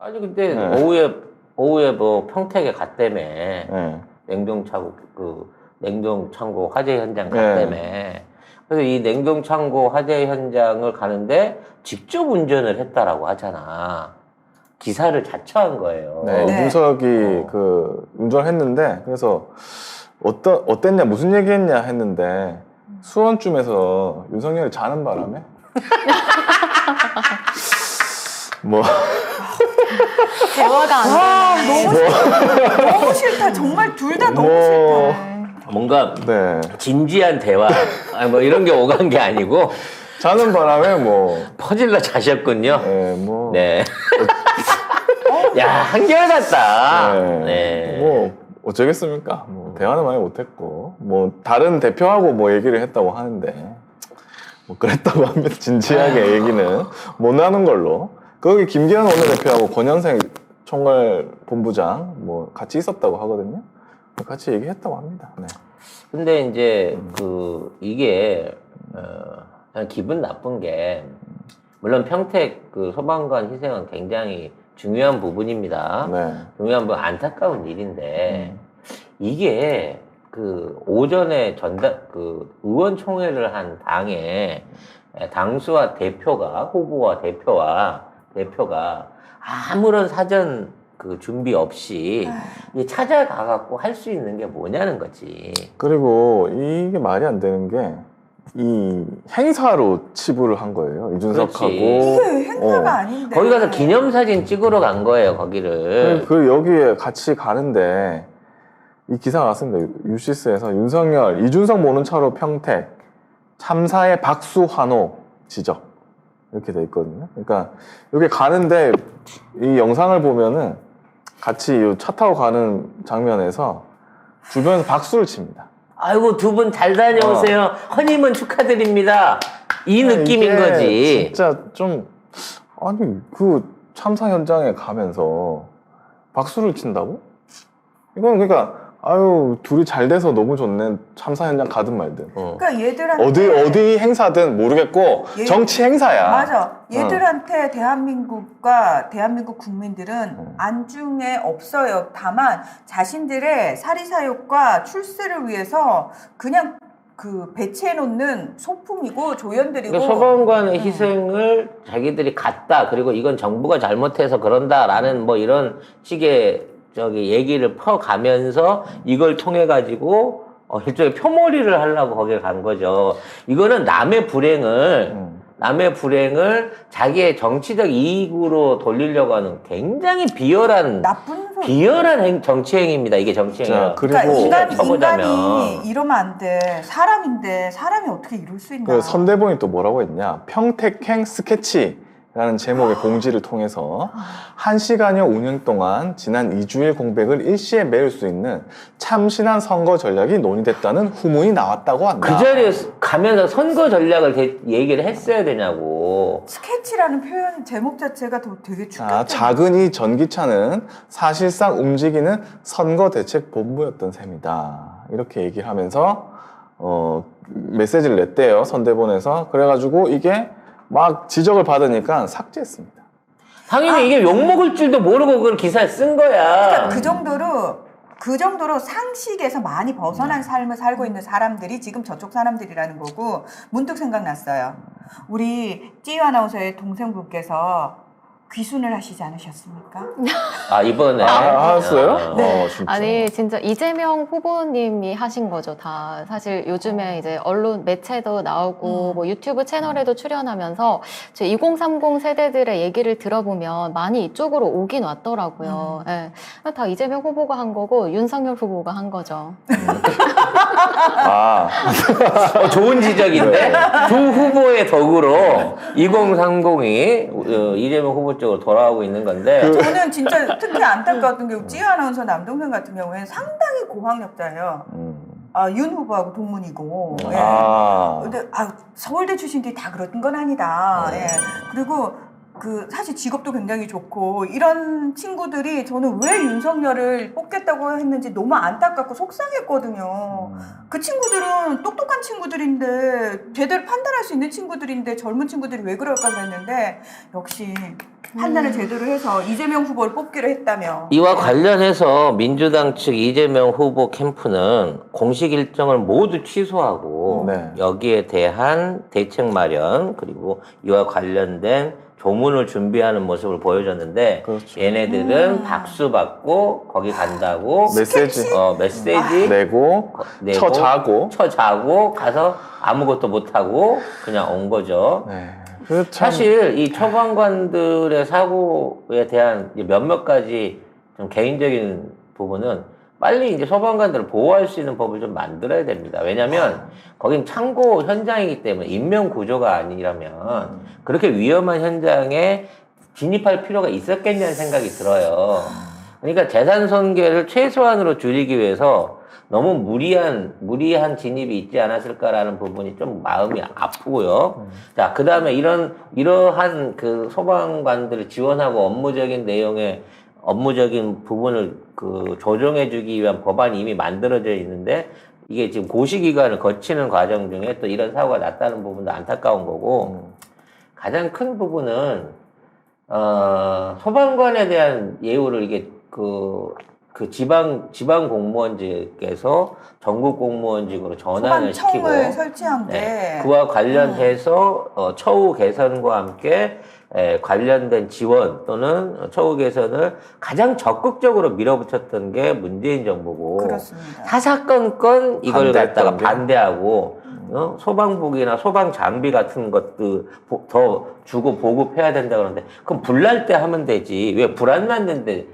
아니 근데 네. 오후에 뭐 평택에 갔다며. 네. 냉동창고 화재 현장 갔다며. 그래서 이 냉동창고 화재 현장을 가는데 직접 운전을 했다라고 하잖아. 기사를 자처한 거예요. 네, 네. 이준석이 그 운전을 했는데 그래서 어땠냐 무슨 얘기했냐 했는데 수원쯤에서 윤석열이 자는 바람에 뭐 대화가 안 되네. 너무 싫다. 너무 싫다. 정말 둘 다 너무 싫다. 뭔가 네, 진지한 대화 뭐 이런 게 오간 게 아니고 자는 바람에 뭐 퍼질러 자셨군요. 네, 뭐 네. 야, 한결같다. 네. 네. 뭐 어쩌겠습니까? 뭐 대화는 많이 못했고 뭐 다른 대표하고 뭐 얘기를 했다고 하는데 뭐 그랬다고 하면 진지하게 얘기는 못 하는 걸로. 거기 김기현 원내대표하고 권현생 총괄본부장 뭐 같이 있었다고 하거든요. 같이 얘기했다고 합니다. 네. 근데 이제 이게 그냥 기분 나쁜 게 물론 평택 그 소방관 희생은 굉장히 중요한 부분입니다. 네. 중요한 부분 안타까운 일인데 이게 그 오전에 의원총회를 한 당에 당수와 후보와 대표가 아무런 사전 그 준비 없이 찾아가갖고 할 수 있는 게 뭐냐는 거지. 그리고 이게 말이 안 되는 게 이 행사로 치부를 한 거예요. 이준석하고. 그렇지. 이게 행사가 아닌데. 거기 가서 기념사진 찍으러 간 거예요, 거기를. 그 여기에 같이 가는데 이 기사가 났습니다. 유시스에서 윤석열, 이준석 모는 차로 평택 참사의 박수 환호 지적 이렇게 돼 있거든요. 그러니까 여기 가는데 이 영상을 보면은 같이 차 타고 가는 장면에서 주변에서 박수를 칩니다. 아이고, 두 분 잘 다녀오세요. 허니문 축하드립니다. 이 느낌인 이게 거지. 진짜 좀 아니 그 참사 현장에 가면서 박수를 친다고? 이건 그러니까 아유 둘이 잘 돼서 너무 좋네. 참사 현장 가든 말든. 그러니까 얘들한테 어디 행사든 모르겠고 정치 행사야. 맞아. 얘들한테 대한민국과 대한민국 국민들은 안중에 없어요. 다만 자신들의 사리사욕과 출세를 위해서 그냥 그 배치해 놓는 소품이고 조연들이고. 그러니까 소방관의 희생을 자기들이 갔다. 그리고 이건 정부가 잘못해서 그런다라는 뭐 이런 식의 얘기를 퍼가면서 이걸 통해 가지고 일종의 표몰이를 하려고 거기에 간 거죠. 이거는 남의 불행을 자기의 정치적 이익으로 돌리려고 하는 굉장히 비열한 정치 행위입니다. 이게 정치 행위야. 그러니까 인간이 쳐보자면. 이러면 안 돼. 사람인데 사람이 어떻게 이럴 수 있나. 그 선대본이 또 뭐라고 했냐. 평택행 스케치라는 제목의 공지를 통해서 1시간여 운영 동안 지난 2주일 공백을 일시에 메울 수 있는 참신한 선거 전략이 논의됐다는 후문이 나왔다고 한다. 그 자리에 가면서 선거 전략을 얘기를 했어야 되냐고. 스케치라는 표현 제목 자체가 되게 충격적이야. 작은 이 전기차는 사실상 움직이는 선거대책본부였던 셈이다. 이렇게 얘기를 하면서 메시지를 냈대요. 선대본에서. 그래가지고 이게 막 지적을 받으니까 삭제했습니다. 당연히 이게 욕먹을 줄도 모르고 그걸 기사에 쓴 거야. 그러니까 그 정도로 상식에서 많이 벗어난 삶을 살고 있는 사람들이 지금 저쪽 사람들이라는 거고 문득 생각났어요. 우리 찌유 아나운서의 동생분께서 귀순을 하시지 않으셨습니까? 이번에. 하셨어요? 네. 진짜. 아니 진짜 이재명 후보님이 하신 거죠. 다 사실 요즘에 이제 언론 매체도 나오고 뭐 유튜브 채널에도 출연하면서 제 2030 세대들의 얘기를 들어보면 많이 이쪽으로 오긴 왔더라고요. 예. 다 이재명 후보가 한 거고 윤석열 후보가 한 거죠. 좋은 지적인데 두 후보의 덕으로 2030이 이재명 후보 쪽으로 돌아오고 있는 건데. 저는 진짜 특히 안타까웠던 게 찌유 아나운서 남동생 같은 경우에는 상당히 고학력자예요. 윤 후보하고 동문이고. 예. 근데 서울대 출신들이 다 그런 건 아니다. 예. 그리고 그 사실 직업도 굉장히 좋고 이런 친구들이 저는 왜 윤석열을 뽑겠다고 했는지 너무 안타깝고 속상했거든요. 그 친구들은 똑똑한 친구들인데 제대로 판단할 수 있는 친구들인데 젊은 친구들이 왜 그럴까 그랬는데 역시 판단을 제대로 해서 이재명 후보를 뽑기로 했다며. 이와 관련해서 민주당 측 이재명 후보 캠프는 공식 일정을 모두 취소하고 네. 여기에 대한 대책 마련 그리고 이와 관련된 조문을 준비하는 모습을 보여줬는데 그렇죠. 얘네들은 박수 받고 거기 간다고 메시지 메시지 내고 내고 쳐자고 가서 아무것도 못하고 그냥 온 거죠. 네. 그 참, 사실 이 처방관들의 사고에 대한 이제 몇몇 가지 좀 개인적인 부분은 빨리 이제 소방관들을 보호할 수 있는 법을 좀 만들어야 됩니다. 왜냐하면 거긴 창고 현장이기 때문에 인명 구조가 아니라면 그렇게 위험한 현장에 진입할 필요가 있었겠냐는 생각이 들어요. 그러니까 재산 손괴를 최소한으로 줄이기 위해서 너무 무리한 진입이 있지 않았을까라는 부분이 좀 마음이 아프고요. 자, 그 다음에 이러한 그 소방관들을 지원하고 업무적인 부분을 그 조정해주기 위한 법안이 이미 만들어져 있는데 이게 지금 고시기간을 거치는 과정 중에 또 이런 사고가 났다는 부분도 안타까운 거고 가장 큰 부분은 소방관에 대한 예우를 이게 그 지방 공무원직에서 전국 공무원직으로 전환을 시키고 소방청을 설치한 게 네, 그와 관련해서 처우 개선과 함께 관련된 지원 또는 처우 개선을 가장 적극적으로 밀어붙였던 게 문재인 정부고 그렇습니다. 사사건건 이걸 반대했던 갖다가 게. 반대하고 소방복이나 소방 장비 같은 것도 더 주고 보급해야 된다 그러는데 그럼 불날 때 하면 되지 왜 불 안 났는데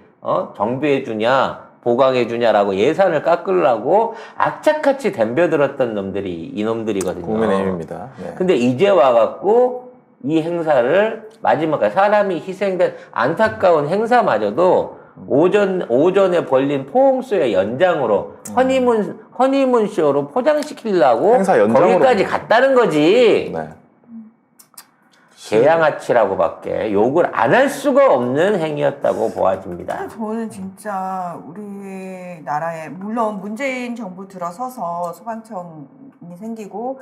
정비해 주냐 보강해 주냐라고 예산을 깎으려고 악착같이 덤벼들었던 놈들이 이놈들이거든요. 국민의힘입니다. 네. 근데 이제 와갖고 이 행사를 마지막까지 사람이 희생된 안타까운 행사마저도 오전에 벌린 포옹소의 연장으로 허니문 쇼로 포장시키려고 행사 연장으로 거기까지 갔다는 거지. 네. 개양아치라고밖에 욕을 안 할 수가 없는 행위였다고 보아집니다. 저는 진짜 우리나라에 물론 문재인 정부 들어서서 소방청이 생기고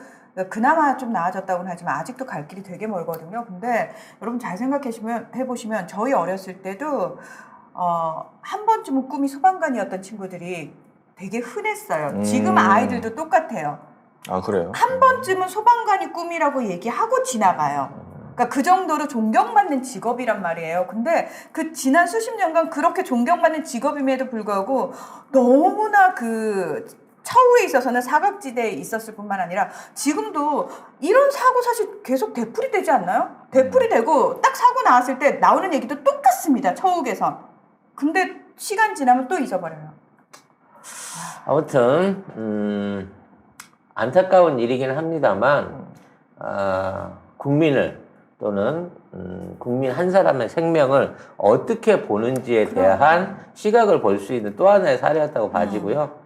그나마 좀 나아졌다고는 하지만 아직도 갈 길이 되게 멀거든요. 근데 여러분 잘 해보시면 저희 어렸을 때도 한 번쯤은 꿈이 소방관이었던 친구들이 되게 흔했어요. 지금 아이들도 똑같아요. 아 그래요? 한 번쯤은 소방관이 꿈이라고 얘기하고 지나가요. 그러니까 그 정도로 존경받는 직업이란 말이에요. 근데 그 지난 수십 년간 그렇게 존경받는 직업임에도 불구하고 너무나 그 처우에 있어서는 사각지대에 있었을 뿐만 아니라 지금도 이런 사고 사실 계속 되풀이 되지 않나요? 되풀이 되고 딱 사고 나왔을 때 나오는 얘기도 똑같습니다. 처우 개선. 근데 시간 지나면 또 잊어버려요. 아무튼 안타까운 일이긴 합니다만 국민을 또는 국민 한 사람의 생명을 어떻게 보는지에 대한 시각을 볼 수 있는 또 하나의 사례였다고 봐지고요.